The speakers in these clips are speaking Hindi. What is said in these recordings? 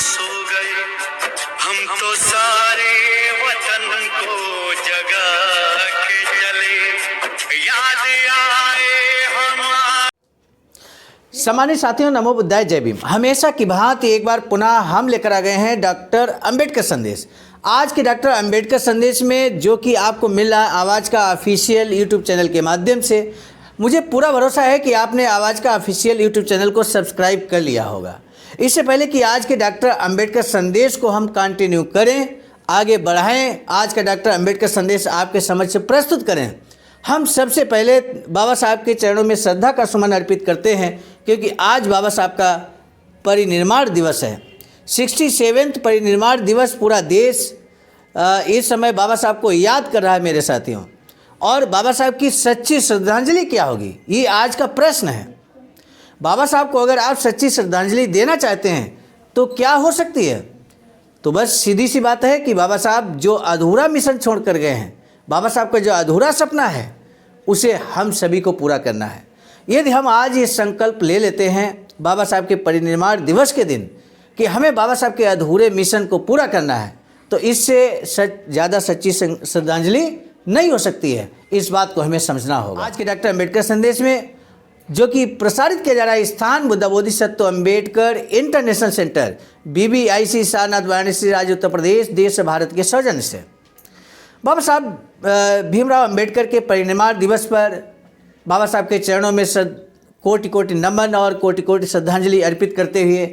सो गए, हम तो सारे वतन को जगा के चले, याद आए हम। सम्मानित साथियों, नमो बुद्धाय, जय भीम। हमेशा की भांति एक बार पुनः हम लेकर आ गए हैं डॉक्टर अंबेडकर संदेश। आज के डॉक्टर अंबेडकर संदेश में जो कि आपको मिल रहा है आवाज़ का ऑफिशियल यूट्यूब चैनल के माध्यम से, मुझे पूरा भरोसा है कि आपने आवाज़ का ऑफिशियल यूट्यूब चैनल को सब्सक्राइब कर लिया होगा। इससे पहले कि आज के डॉक्टर अंबेडकर संदेश को हम कंटिन्यू करें, आगे बढ़ाएं, आज का डॉक्टर अंबेडकर संदेश आपके समक्ष प्रस्तुत करें, हम सबसे पहले बाबा साहब के चरणों में श्रद्धा का सुमन अर्पित करते हैं, क्योंकि आज बाबा साहब का परिनिर्वाण दिवस है। 67वां परिनिर्वाण दिवस। पूरा देश इस समय बाबा साहब को याद कर रहा है मेरे साथियों। और बाबा साहब की सच्ची श्रद्धांजलि क्या होगी, ये आज का प्रश्न है। बाबा साहब को अगर आप सच्ची श्रद्धांजलि देना चाहते हैं तो क्या हो सकती है? तो बस सीधी सी बात है कि बाबा साहब जो अधूरा मिशन छोड़ कर गए हैं, बाबा साहब का जो अधूरा सपना है, उसे हम सभी को पूरा करना है। यदि हम आज ये संकल्प ले लेते हैं बाबा साहब के परिनिर्वाण दिवस के दिन कि हमें बाबा साहब के अधूरे मिशन को पूरा करना है, तो इससे ज़्यादा सच्ची श्रद्धांजलि नहीं हो सकती है। इस बात को हमें समझना होगा। आज के डॉक्टर अंबेडकर संदेश में जो कि प्रसारित किया जा रहा है स्थान Buddha Bodhisattva Ambedkar international centre, BBIC Sarnath Varanasi राज्य उत्तर प्रदेश देश भारत के सौजन्य से बाबा साहब भीमराव अंबेडकर के परिनिर्वाण दिवस पर बाबा साहब के चरणों में कोटि कोटि नमन और कोटि कोटि श्रद्धांजलि अर्पित करते हुए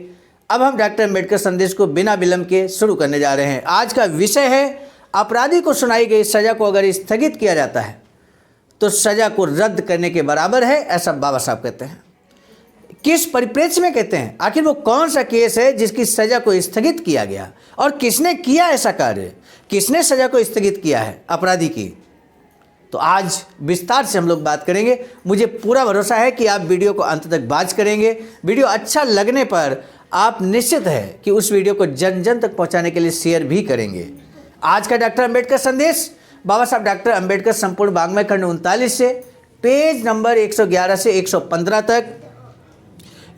अब हम डॉक्टर अंबेडकर संदेश को बिना विलंब के शुरू करने जा रहे हैं। आज का विषय है अपराधी को सुनाई गई सज़ा को अगर स्थगित किया जाता है तो सज़ा को रद्द करने के बराबर है, ऐसा बाबा साहब कहते हैं। किस परिप्रेक्ष्य में कहते हैं? आखिर वो कौन सा केस है जिसकी सज़ा को स्थगित किया गया और किसने किया ऐसा कार्य, किसने सज़ा को स्थगित किया है अपराधी की? तो आज विस्तार से हम लोग बात करेंगे। मुझे पूरा भरोसा है कि आप वीडियो को अंत तक वॉच करेंगे। वीडियो अच्छा लगने पर आप निश्चित है कि उस वीडियो को जन जन तक पहुंचाने के लिए शेयर भी करेंगे। आज का डॉक्टर अंबेडकर संदेश बाबा साहब डॉक्टर अंबेडकर संपूर्ण वाङ्मय खंड 39 से पेज नंबर 111 से 115 तक,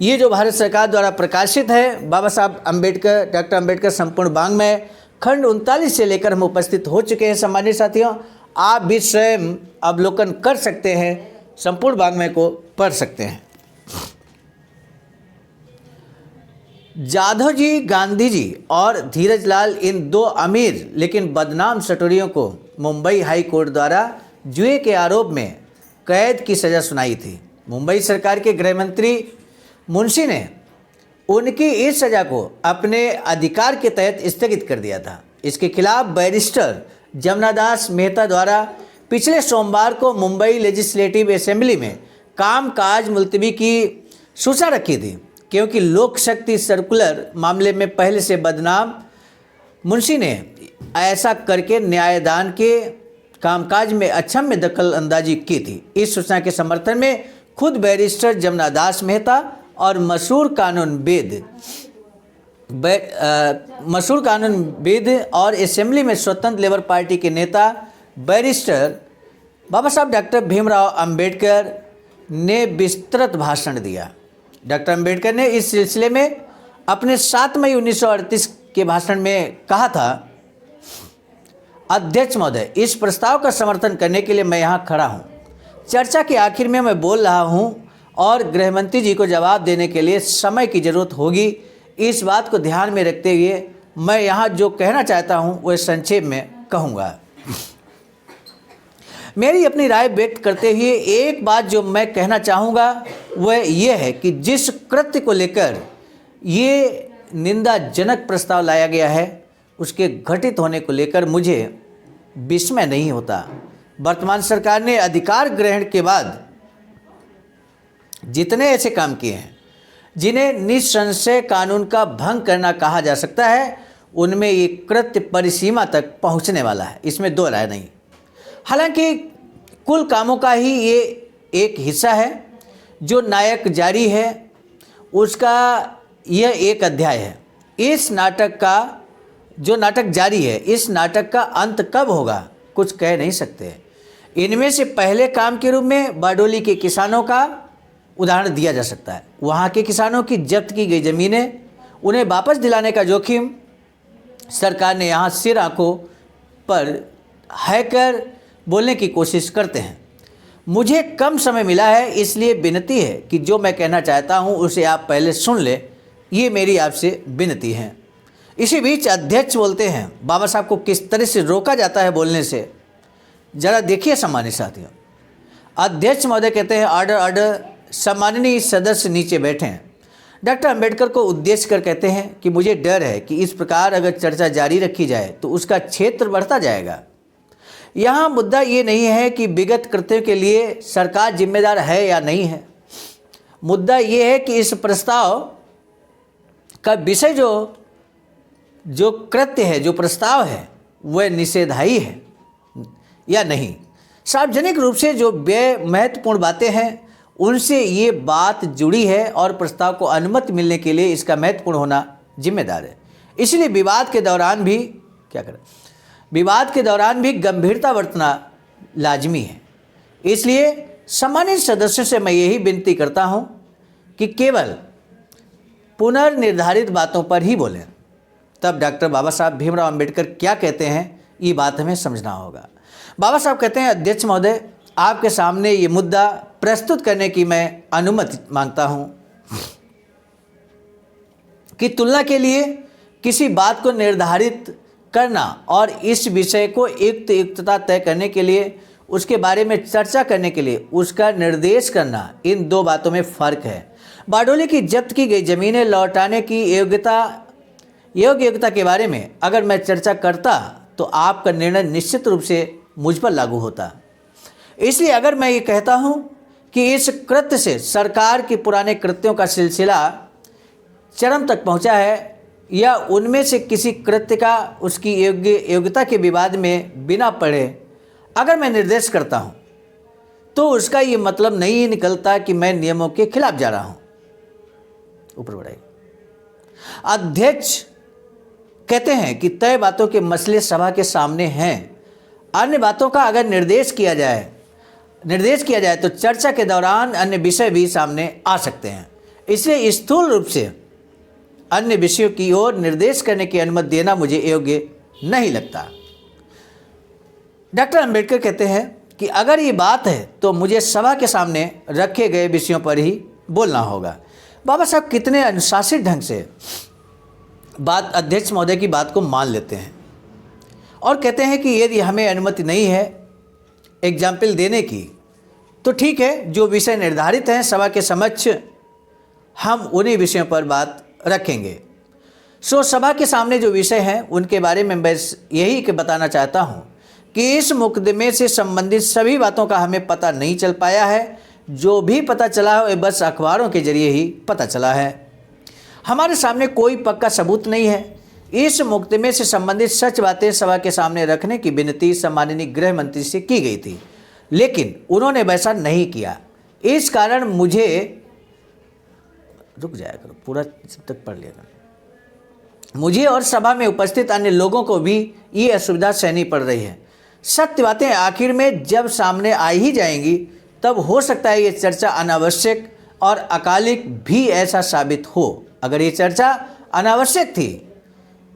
ये जो भारत सरकार द्वारा प्रकाशित है बाबा साहब अंबेडकर डॉक्टर अंबेडकर संपूर्ण वाङ्मय खंड 39 से लेकर हम उपस्थित हो चुके हैं। सम्मानित साथियों, आप भी स्वयं अवलोकन कर सकते हैं, संपूर्ण वाङ्मय को पढ़ सकते हैं। जाधव जी, गांधी जी और धीरज लाल, इन दो अमीर लेकिन बदनाम सटोरियों को मुंबई हाई कोर्ट द्वारा जुए के आरोप में कैद की सज़ा सुनाई थी। मुंबई सरकार के गृह मंत्री मुंशी ने उनकी इस सज़ा को अपने अधिकार के तहत स्थगित कर दिया था। इसके खिलाफ बैरिस्टर जमनादास मेहता द्वारा पिछले सोमवार को मुंबई लेजिस्लेटिव असेंबली में कामकाज मुलतवी की सूचना रखी थी, क्योंकि लोक शक्ति सर्कुलर मामले में पहले से बदनाम मुंशी ने ऐसा करके न्यायदान के कामकाज में अक्षम्य दखल अंदाजी की थी। इस सूचना के समर्थन में खुद बैरिस्टर जमनादास मेहता और मशहूर कानूनविद और असेंबली में स्वतंत्र लेबर पार्टी के नेता बैरिस्टर बाबा साहब डॉक्टर भीमराव अंबेडकर ने विस्तृत भाषण दिया। डॉक्टर अंबेडकर ने इस सिलसिले में अपने 7 मई 1938 के भाषण में कहा था, अध्यक्ष महोदय, इस प्रस्ताव का समर्थन करने के लिए मैं यहाँ खड़ा हूँ। चर्चा के आखिर में मैं बोल रहा हूँ और गृहमंत्री जी को जवाब देने के लिए समय की ज़रूरत होगी। इस बात को ध्यान में रखते हुए मैं यहाँ जो कहना चाहता हूँ वह संक्षेप में कहूँगा। मेरी अपनी राय व्यक्त करते हुए एक बात जो मैं कहना चाहूँगा वह यह है कि जिस कृत्य को लेकर ये निंदाजनक प्रस्ताव लाया गया है उसके घटित होने को लेकर मुझे विस्मय नहीं होता। वर्तमान सरकार ने अधिकार ग्रहण के बाद जितने ऐसे काम किए हैं जिन्हें निसंशय कानून का भंग करना कहा जा सकता है, उनमें ये कृत्य परिसीमा तक पहुंचने वाला है, इसमें दो राय नहीं। हालांकि कुल कामों का ही ये एक हिस्सा है। जो नायक जारी है उसका यह एक अध्याय है। इस नाटक का जो नाटक जारी है, इस नाटक का अंत कब होगा कुछ कह नहीं सकते। इनमें से पहले काम के रूप में बारडोली के किसानों का उदाहरण दिया जा सकता है। वहाँ के किसानों की जब्त की गई ज़मीनें उन्हें वापस दिलाने का जोखिम सरकार ने यहाँ सिर आंखों पर हैकर बोलने की कोशिश करते हैं। मुझे कम समय मिला है, इसलिए विनती है कि जो मैं कहना चाहता हूँ उसे आप पहले सुन लें, ये मेरी आपसे विनती है। इसी बीच अध्यक्ष बोलते हैं, बाबा साहब को किस तरह से रोका जाता है बोलने से, जरा देखिए सम्मानित साथियों। अध्यक्ष महोदय कहते हैं, ऑर्डर ऑर्डर, सम्माननीय सदस्य नीचे बैठे हैं। डॉक्टर अंबेडकर को उद्देश्य कर कहते हैं कि मुझे डर है कि इस प्रकार अगर चर्चा जारी रखी जाए तो उसका क्षेत्र बढ़ता जाएगा। यहाँ मुद्दा ये नहीं है कि विगत कृत्यों के लिए सरकार जिम्मेदार है या नहीं है। मुद्दा ये है कि इस प्रस्ताव का विषय जो कृत्य है, जो प्रस्ताव है, वह निषेधाई है या नहीं। सार्वजनिक रूप से जो महत्वपूर्ण बातें हैं उनसे ये बात जुड़ी है और प्रस्ताव को अनुमति मिलने के लिए इसका महत्वपूर्ण होना जिम्मेदार है। इसलिए विवाद के दौरान भी गंभीरता बरतना लाजमी है। इसलिए सम्मानित सदस्यों से मैं यही विनती करता हूं कि केवल पुनर्निर्धारित बातों पर ही बोलें। तब डॉक्टर बाबा साहब भीमराव अंबेडकर क्या कहते हैं, ये बात हमें समझना होगा। बाबा साहब कहते हैं, अध्यक्ष महोदय, आपके सामने ये मुद्दा प्रस्तुत करने की मैं अनुमति मांगता हूं कि तुलना के लिए किसी बात को निर्धारित करना और इस विषय को युक्तता तय करने के लिए, उसके बारे में चर्चा करने के लिए उसका निर्देश करना, इन दो बातों में फ़र्क है। बारडोली की जब्त की गई ज़मीनें लौटाने की योग्यता के बारे में अगर मैं चर्चा करता तो आपका निर्णय निश्चित रूप से मुझ पर लागू होता। इसलिए अगर मैं ये कहता हूँ कि इस कृत्य से सरकार के पुराने कृत्यों का सिलसिला चरम तक पहुँचा है या उनमें से किसी कृत्य का उसकी योग्यता के विवाद में बिना पढ़े अगर मैं निर्देश करता हूँ तो उसका ये मतलब नहीं निकलता कि मैं नियमों के खिलाफ जा रहा हूँ। ऊपर बढ़ाइए। अध्यक्ष कहते हैं कि तय बातों के मसले सभा के सामने हैं। अन्य बातों का अगर निर्देश किया जाए तो चर्चा के दौरान अन्य विषय भी सामने आ सकते हैं। इसलिए स्थूल रूप से अन्य विषयों की ओर निर्देश करने की अनुमति देना मुझे योग्य नहीं लगता। डॉक्टर अंबेडकर कहते हैं कि अगर ये बात है तो मुझे सभा के सामने रखे गए विषयों पर ही बोलना होगा। बाबा साहब कितने अनुशासित ढंग से अध्यक्ष महोदय की बात को मान लेते हैं और कहते हैं कि यदि हमें अनुमति नहीं है एग्जाम्पल देने की तो ठीक है, जो विषय निर्धारित हैं सभा के समक्ष हम उन्हीं विषयों पर बात रखेंगे। सभा के सामने जो विषय हैं उनके बारे में बस यही कि बताना चाहता हूं कि इस मुकदमे से संबंधित सभी बातों का हमें पता नहीं चल पाया है। जो भी पता चला है बस अखबारों के जरिए ही पता चला है। हमारे सामने कोई पक्का सबूत नहीं है। इस मुकदमे से संबंधित सच बातें सभा के सामने रखने की विनती सम्माननीय गृह मंत्री से की गई थी, लेकिन उन्होंने वैसा नहीं किया। इस कारण मुझे रुक जाया करो, पूरा जब तक पढ़ लिया मुझे और सभा में उपस्थित अन्य लोगों को भी ये असुविधा सहनी पड़ रही है। सत्य बातें आखिर में जब सामने आ ही जाएंगी तब हो सकता है ये चर्चा अनावश्यक और अकालिक भी ऐसा साबित हो। अगर ये चर्चा अनावश्यक थी,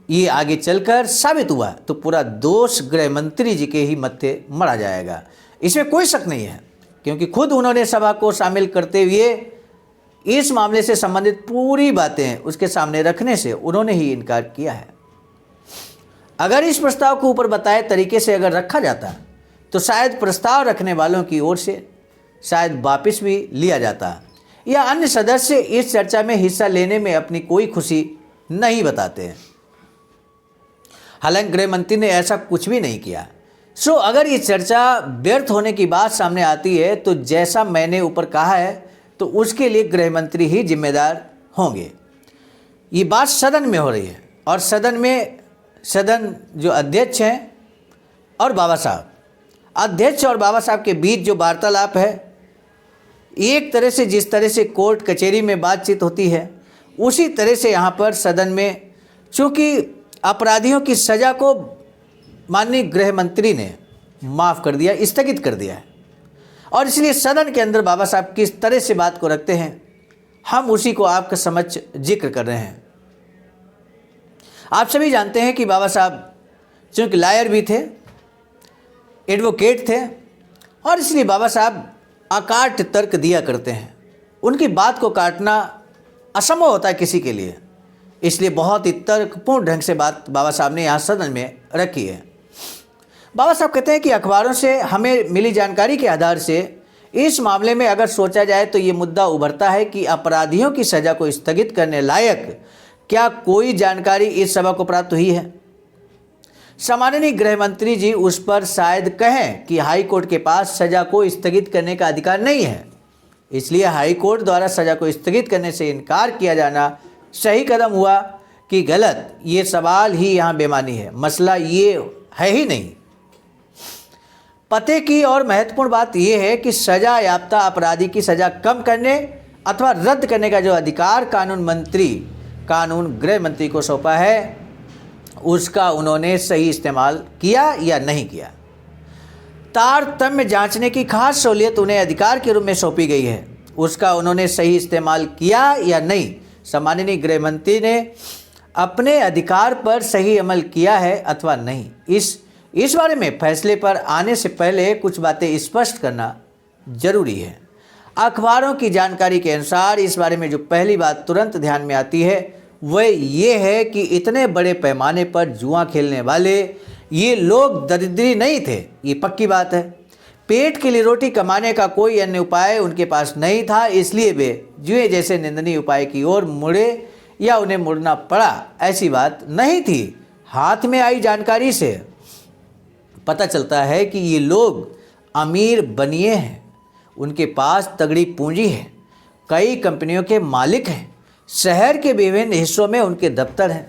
ये आगे चलकर साबित हुआ तो पूरा दोष गृह मंत्री जी के ही मत्थे मरा जाएगा। इसमें कोई शक नहीं है, क्योंकि खुद उन्होंने सभा को शामिल करते हुए इस मामले से संबंधित पूरी बातें उसके सामने रखने से उन्होंने ही इनकार किया है। अगर इस प्रस्ताव को ऊपर बताए तरीके से अगर रखा जाता तो शायद प्रस्ताव रखने वालों की ओर से शायद वापस भी लिया जाता या अन्य सदस्य इस चर्चा में हिस्सा लेने में अपनी कोई खुशी नहीं बताते हैं। हालांकि गृह मंत्री ने ऐसा कुछ भी नहीं किया। अगर ये चर्चा व्यर्थ होने की बात सामने आती है तो जैसा मैंने ऊपर कहा है तो उसके लिए गृह मंत्री ही जिम्मेदार होंगे। ये बात सदन में हो रही है और सदन जो अध्यक्ष हैं और बाबा साहब, अध्यक्ष और बाबा साहब के बीच जो वार्तालाप है, एक तरह से जिस तरह से कोर्ट कचहरी में बातचीत होती है उसी तरह से यहाँ पर सदन में, चूँकि अपराधियों की सज़ा को माननीय गृह मंत्री ने माफ़ कर दिया, स्थगित कर दिया है, और इसलिए सदन के अंदर बाबा साहब किस तरह से बात को रखते हैं हम उसी को आपके समक्ष जिक्र कर रहे हैं। आप सभी जानते हैं कि बाबा साहब चूँकि लायर भी थे, एडवोकेट थे, और इसलिए बाबा साहब अकाट तर्क दिया करते हैं। उनकी बात को काटना असंभव होता है किसी के लिए, इसलिए बहुत ही तर्कपूर्ण ढंग से बात बाबा साहब ने यहाँ सदन में रखी है। बाबा साहब कहते हैं कि अखबारों से हमें मिली जानकारी के आधार से इस मामले में अगर सोचा जाए तो ये मुद्दा उभरता है कि अपराधियों की सज़ा को स्थगित करने लायक क्या कोई जानकारी इस सभा को प्राप्त हुई है। सम्माननीय गृह मंत्री जी उस पर शायद कहें कि हाई कोर्ट के पास सज़ा को स्थगित करने का अधिकार नहीं है, इसलिए हाई कोर्ट द्वारा सज़ा को स्थगित करने से इनकार किया जाना सही कदम हुआ कि गलत, ये सवाल ही यहाँ बेमानी है। मसला ये है ही नहीं। पते की और महत्वपूर्ण बात यह है कि सजा याफ्ता अपराधी की सजा कम करने अथवा रद्द करने का जो अधिकार कानून गृह मंत्री को सौंपा है, उसका उन्होंने सही इस्तेमाल किया या नहीं किया। तारतम्य जांचने की खास सहूलियत उन्हें अधिकार के रूप में सौंपी गई है, उसका उन्होंने सही इस्तेमाल किया या नहीं। सम्माननीय गृह मंत्री ने अपने अधिकार पर सही अमल किया है अथवा नहीं, इस बारे में फैसले पर आने से पहले कुछ बातें स्पष्ट करना जरूरी है। अखबारों की जानकारी के अनुसार इस बारे में जो पहली बात तुरंत ध्यान में आती है वह ये है कि इतने बड़े पैमाने पर जुआ खेलने वाले ये लोग दरिद्री नहीं थे, ये पक्की बात है। पेट के लिए रोटी कमाने का कोई अन्य उपाय उनके पास नहीं था, इसलिए वे जुए जैसे निंदनीय उपाय की ओर मुड़े या उन्हें मुड़ना पड़ा, ऐसी बात नहीं थी। हाथ में आई जानकारी से पता चलता है कि ये लोग अमीर बनिए हैं, उनके पास तगड़ी पूंजी है, कई कंपनियों के मालिक हैं, शहर के विभिन्न हिस्सों में उनके दफ्तर हैं।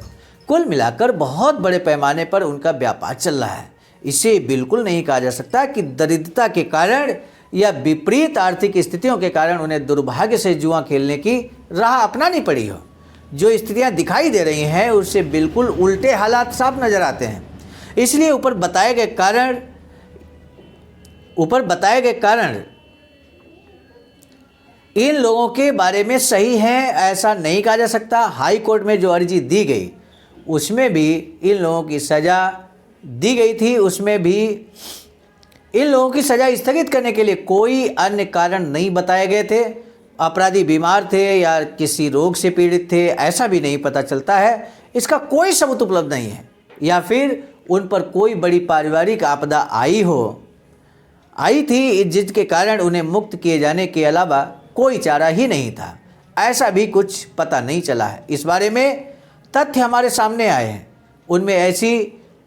कुल मिलाकर बहुत बड़े पैमाने पर उनका व्यापार चल रहा है। इसे बिल्कुल नहीं कहा जा सकता कि दरिद्रता के कारण या विपरीत आर्थिक स्थितियों के कारण उन्हें दुर्भाग्य से जुआ खेलने की राह अपनानी पड़ी हो। जो स्थितियां दिखाई दे रही हैं उससे बिल्कुल उल्टे हालात साफ नजर आते हैं। इसलिए ऊपर बताए गए कारण इन लोगों के बारे में सही है ऐसा नहीं कहा जा सकता। हाई कोर्ट में जो अर्जी दी गई उसमें भी इन लोगों की सज़ा दी गई थी, उसमें भी इन लोगों की सज़ा स्थगित करने के लिए कोई अन्य कारण नहीं बताए गए थे। अपराधी बीमार थे या किसी रोग से पीड़ित थे ऐसा भी नहीं पता चलता है, इसका कोई सबूत उपलब्ध नहीं है। या फिर उन पर कोई बड़ी पारिवारिक आपदा आई थी जिसके कारण उन्हें मुक्त किए जाने के अलावा कोई चारा ही नहीं था, ऐसा भी कुछ पता नहीं चला है। इस बारे में तथ्य हमारे सामने आए हैं, उनमें ऐसी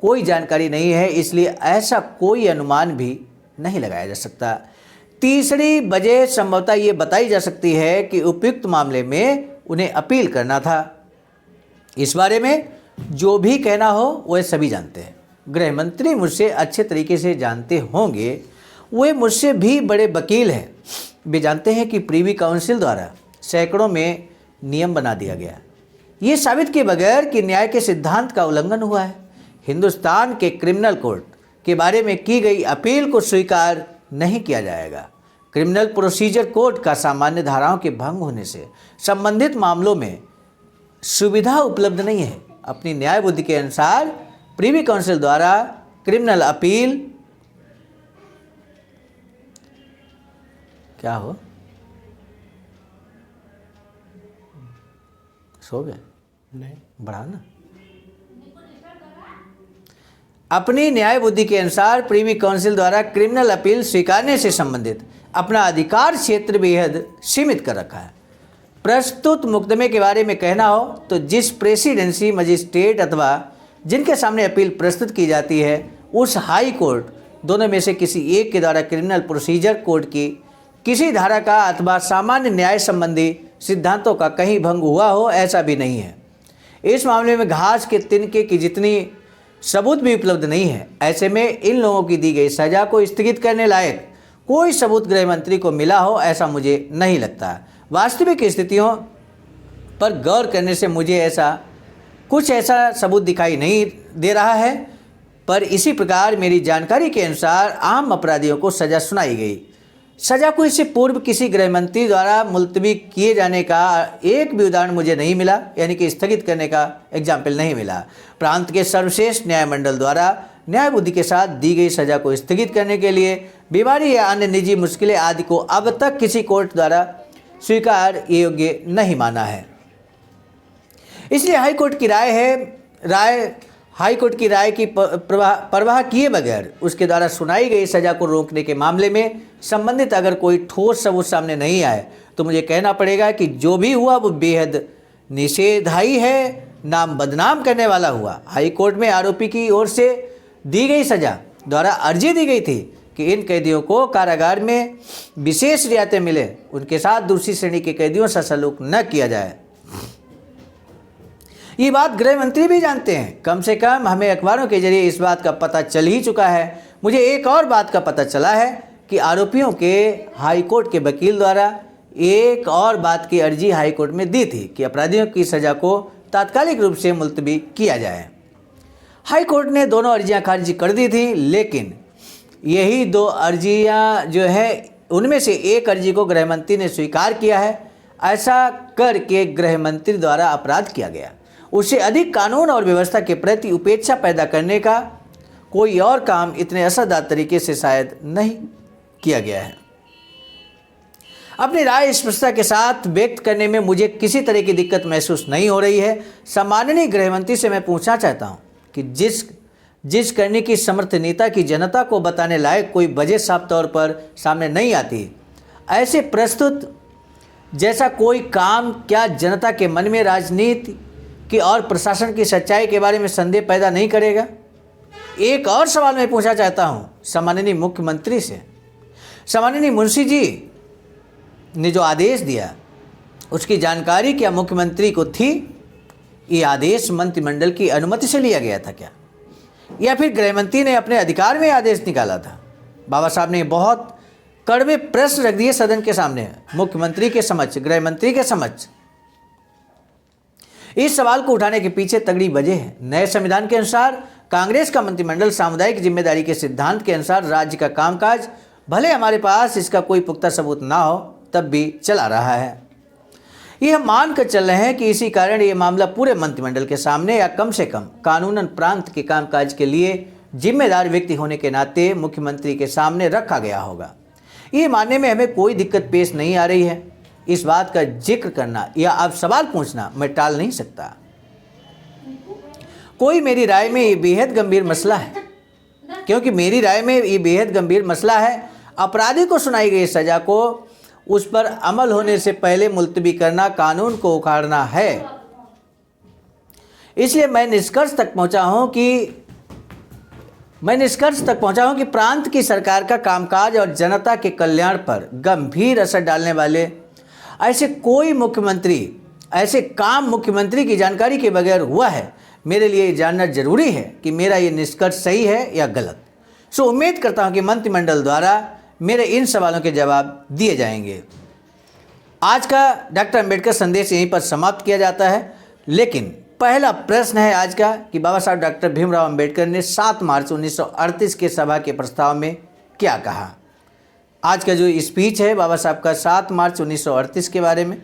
कोई जानकारी नहीं है, इसलिए ऐसा कोई अनुमान भी नहीं लगाया जा सकता। तीसरी वजह संभवतः ये बताई जा सकती है कि उपयुक्त मामले में उन्हें अपील करना था। इस बारे में जो भी कहना हो वह सभी जानते हैं। गृह मंत्री मुझसे अच्छे तरीके से जानते होंगे, वे मुझसे भी बड़े वकील हैं। वे जानते हैं कि प्रीवी काउंसिल द्वारा सैकड़ों में नियम बना दिया गया, ये साबित किए बगैर कि न्याय के सिद्धांत का उल्लंघन हुआ है। हिंदुस्तान के क्रिमिनल कोड के बारे में की गई अपील को स्वीकार नहीं किया जाएगा। क्रिमिनल प्रोसीजर कोड का सामान्य धाराओं के भंग होने से संबंधित मामलों में सुविधा उपलब्ध नहीं है। अपनी न्याय बुद्धि के अनुसार प्रीवी काउंसिल द्वारा क्रिमिनल अपील क्या हो सो गए नहीं बढ़ा ना। अपनी न्याय बुद्धि के अनुसार प्रीवी काउंसिल द्वारा क्रिमिनल अपील स्वीकारने से संबंधित अपना अधिकार क्षेत्र बेहद सीमित कर रखा है। प्रस्तुत मुकदमे के बारे में कहना हो तो जिस प्रेसिडेंसी मजिस्ट्रेट अथवा जिनके सामने अपील प्रस्तुत की जाती है उस हाई कोर्ट दोनों में से किसी एक के द्वारा क्रिमिनल प्रोसीजर कोड की किसी धारा का अथवा सामान्य न्याय संबंधी सिद्धांतों का कहीं भंग हुआ हो, ऐसा भी नहीं है। इस मामले में घास के तिनके की जितनी सबूत भी उपलब्ध नहीं है। ऐसे में इन लोगों की दी गई सजा को स्थगित करने लायक कोई सबूत गृह मंत्री को मिला हो ऐसा मुझे नहीं लगता। वास्तविक स्थितियों पर गौर करने से मुझे ऐसा सबूत दिखाई नहीं दे रहा है, पर इसी प्रकार मेरी जानकारी के अनुसार आम अपराधियों को सज़ा सुनाई गई। सजा को इससे पूर्व किसी गृह मंत्री द्वारा मुलतवी किए जाने का एक भी उदाहरण मुझे नहीं मिला, यानी कि स्थगित करने का एग्जाम्पल नहीं मिला। प्रांत के सर्वश्रेष्ठ न्यायमंडल द्वारा न्याय बुद्धि के साथ दी गई सजा को स्थगित करने के लिए बीमारी या अन्य निजी मुश्किलें आदि को अब तक किसी कोर्ट द्वारा स्वीकार योग्य नहीं माना है। इसलिए हाईकोर्ट की राय की परवाह किए बगैर उसके द्वारा सुनाई गई सजा को रोकने के मामले में संबंधित अगर कोई ठोस सबूत सामने नहीं आए तो मुझे कहना पड़ेगा कि जो भी हुआ वो बेहद निषेधाई है, नाम बदनाम करने वाला हुआ। हाईकोर्ट में आरोपी की ओर से दी गई सजा द्वारा अर्जी दी गई थी कि इन कैदियों को कारागार में विशेष रियायतें मिले, उनके साथ दूसरी श्रेणी के कैदियों से सलूक न किया जाए। ये बात गृह मंत्री भी जानते हैं। कम से कम हमें अखबारों के जरिए इस बात का पता चल ही चुका है। मुझे एक और बात का पता चला है कि आरोपियों के हाईकोर्ट के वकील द्वारा एक और बात की अर्जी हाईकोर्ट में दी थी कि अपराधियों की सजा को तात्कालिक रूप से मुलतवी किया जाए। हाईकोर्ट ने दोनों अर्जियां खारिज कर दी थी, लेकिन यही दो अर्जियां जो है उनमें से एक अर्जी को गृह मंत्री ने स्वीकार किया है। ऐसा करके गृह मंत्री द्वारा अपराध किया गया। उससे अधिक कानून और व्यवस्था के प्रति उपेक्षा पैदा करने का कोई और काम इतने असरदार तरीके से शायद नहीं किया गया है। अपनी राय स्पष्टता के साथ व्यक्त करने में मुझे किसी तरह की दिक्कत महसूस नहीं हो रही है। सम्माननीय गृह मंत्री से मैं पूछना चाहता हूं कि जिस करने की समर्थ नेता की जनता को बताने लायक कोई वजह साफ तौर पर सामने नहीं आती, ऐसे प्रस्तुत जैसा कोई काम क्या जनता के मन में राजनीति की और प्रशासन की सच्चाई के बारे में संदेह पैदा नहीं करेगा? एक और सवाल मैं पूछना चाहता हूं सम्माननीय मुख्यमंत्री से। सम्माननीय मुंशी जी ने जो आदेश दिया उसकी जानकारी क्या मुख्यमंत्री को थी? ये आदेश मंत्रिमंडल की अनुमति से लिया गया था क्या, या फिर गृह मंत्री ने अपने अधिकार में आदेश निकाला था? बाबा साहब ने बहुत कड़वे प्रश्न रख दिए सदन के सामने, मुख्यमंत्री के समक्ष, गृह मंत्री के समक्ष। इस सवाल को उठाने के पीछे तगड़ी वजह है। नए संविधान के अनुसार कांग्रेस का मंत्रिमंडल सामुदायिक जिम्मेदारी के सिद्धांत के अनुसार राज्य का कामकाज भले हमारे पास इसका कोई पुख्ता सबूत ना हो तब भी चला रहा है। यह हम मान कर चल रहे हैं कि इसी कारण ये मामला पूरे मंत्रिमंडल के सामने या कम से कम कानूनन प्रांत के कामकाज के लिए जिम्मेदार व्यक्ति होने के नाते मुख्यमंत्री के सामने रखा गया होगा। ये मानने में हमें कोई दिक्कत पेश नहीं आ रही है। इस बात का जिक्र करना या अब सवाल पूछना मैं टाल नहीं सकता। कोई मेरी राय में ये बेहद गंभीर मसला है, क्योंकि मेरी राय में ये बेहद गंभीर मसला है। अपराधी को सुनाई गई सजा को उस पर अमल होने से पहले मुलतवी करना कानून को उखाड़ना है। इसलिए मैं निष्कर्ष तक पहुंचा हूं कि प्रांत की सरकार का कामकाज और जनता के कल्याण पर गंभीर असर डालने वाले ऐसे काम मुख्यमंत्री की जानकारी के बगैर हुआ है। मेरे लिए जानना जरूरी है कि मेरा ये निष्कर्ष सही है या गलत। सो उम्मीद करता हूं कि मंत्रिमंडल द्वारा मेरे इन सवालों के जवाब दिए जाएंगे। आज का डॉक्टर अंबेडकर संदेश यहीं पर समाप्त किया जाता है, लेकिन पहला प्रश्न है आज का कि बाबा साहब डॉक्टर भीमराव अंबेडकर ने 7 मार्च 1938 के सभा के प्रस्ताव में क्या कहा। आज का जो स्पीच है बाबा साहब का 7 मार्च 1938 के बारे में।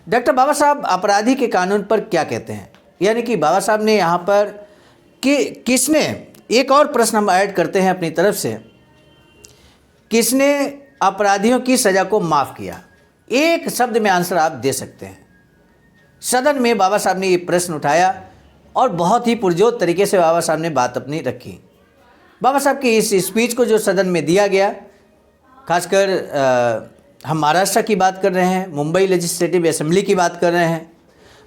डॉक्टर बाबा साहब अपराधी के कानून पर क्या कहते हैं, यानी कि बाबा साहब ने यहाँ पर कि किसने, एक और प्रश्न हम ऐड करते हैं अपनी तरफ से, किसने अपराधियों की सज़ा को माफ़ किया? एक शब्द में आंसर आप दे सकते हैं। सदन में बाबा साहब ने ये प्रश्न उठाया और बहुत ही पुरजोर तरीके से बाबा साहब ने बात अपनी रखी। बाबा साहब की इस स्पीच को जो सदन में दिया गया, खासकर हम महाराष्ट्र की बात कर रहे हैं, मुंबई लेजिस्लेटिव असेंबली की बात कर रहे हैं,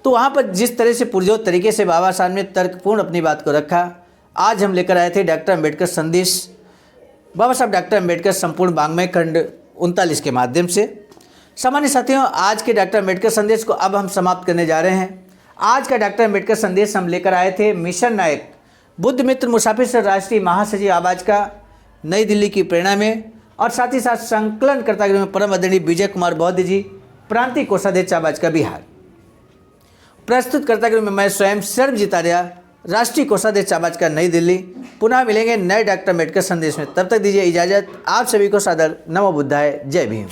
तो वहाँ पर जिस तरह से पुरजोर तरीके से बाबा साहब ने तर्कपूर्ण अपनी बात को रखा, आज हम लेकर आए थे डॉक्टर अंबेडकर संदेश। बाबा साहब डॉक्टर अंबेडकर संपूर्ण वाङ्मय खंड 39 के माध्यम से। सामान्य साथियों, आज के डॉक्टर अंबेडकर संदेश को अब हम समाप्त करने जा रहे हैं। आज का डॉक्टर अंबेडकर संदेश हम लेकर आए थे मिशन नायक बुद्ध मित्र मुसाफिर सर राष्ट्रीय महासचिव आवाज का नई दिल्ली की प्रेरणा में, और साथ ही साथ संकलन करता में परम आदरणीय विजय कुमार बौद्ध जी, प्रांतीय कोषाध्यक्ष आवाज का बिहार। प्रस्तुत करता में मैं स्वयं सर्वजीत आर्या, राष्ट्रीय कोषाध्यक्ष चाबाजकर, नई दिल्ली। पुनः मिलेंगे नए डॉक्टर अम्बेडकर संदेश में, तब तक दीजिए इजाज़त। आप सभी को सादर नमो बुद्धाय, जय भीम।